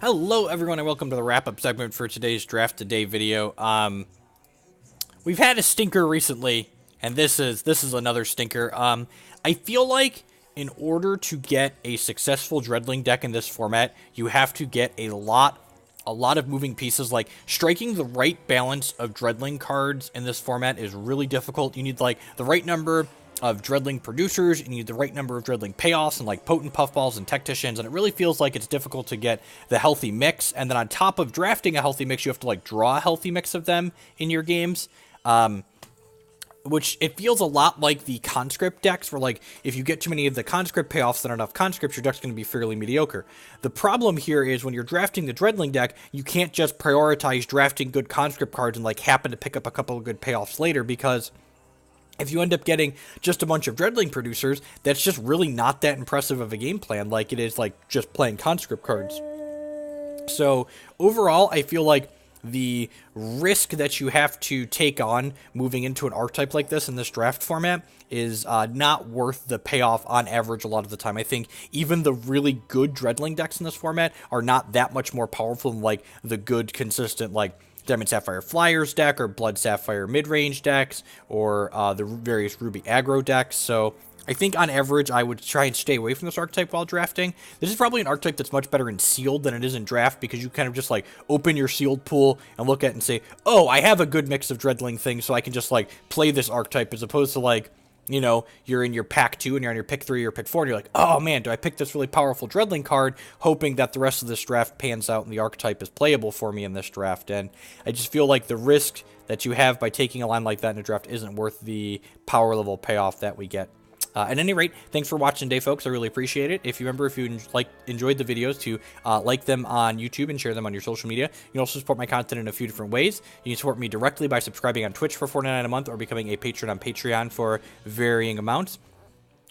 Hello, everyone, and welcome to the wrap-up segment for today's Draft Today video. We've had a stinker recently, and this is another stinker. I feel like in order to get a successful Dreadling deck in this format, you have to get a lot of moving pieces. Like, striking the right balance of Dreadling cards in this format is really difficult. You need, like, the right number of Dreadling producers, you need the right number of Dreadling payoffs and, like, potent puffballs and tacticians, and it really feels like it's difficult to get the healthy mix. And then on top of drafting a healthy mix, you have to, like, draw a healthy mix of them in your games. Which it feels a lot like the conscript decks, where, like, if you get too many of the conscript payoffs and enough conscripts, your deck's going to be fairly mediocre. The problem here is when you're drafting the Dreadling deck, you can't just prioritize drafting good conscript cards and, like, happen to pick up a couple of good payoffs later, because if you end up getting just a bunch of Dreadling producers, that's just really not that impressive of a game plan like it is, like, just playing conscript cards. So overall, I feel like the risk that you have to take on moving into an archetype like this in this draft format is not worth the payoff on average a lot of the time. I think even the really good Dreadling decks in this format are not that much more powerful than, like, the good, consistent, like, Diamond Sapphire Flyers deck or Blood Sapphire mid-range decks or the various Ruby aggro decks. So I think on average, I would try and stay away from this archetype while drafting. This is probably an archetype that's much better in sealed than it is in draft, because you kind of just, like, open your sealed pool and look at it and say, oh, I have a good mix of Dreadling things, so I can just, like, play this archetype, as opposed to, like, you know, you're in your pack 2 and you're on your pick 3 or pick 4 and you're like, oh man, do I pick this really powerful Dreadling card, hoping that the rest of this draft pans out and the archetype is playable for me in this draft. And I just feel like the risk that you have by taking a line like that in a draft isn't worth the power level payoff that we get. At any rate, thanks for watching today, folks. I really appreciate it. If you enjoyed the videos, to like them on YouTube and share them on your social media. You can also support my content in a few different ways. You can support me directly by subscribing on Twitch for $4.99 a month, or becoming a patron on Patreon for varying amounts.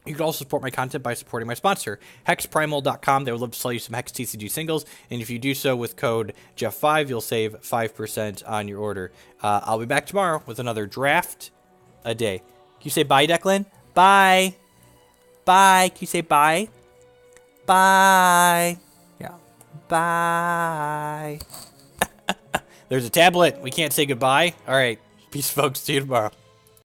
You can also support my content by supporting my sponsor, HexPrimal.com. They would love to sell you some Hex TCG singles, and if you do so with code Jeff5, you'll save 5% on your order. I'll be back tomorrow with another draft a day. Can you say bye, Declan? Bye. Bye. Can you say bye? Bye. Yeah. Bye. There's a tablet. We can't say goodbye. All right. Peace, folks. See you tomorrow.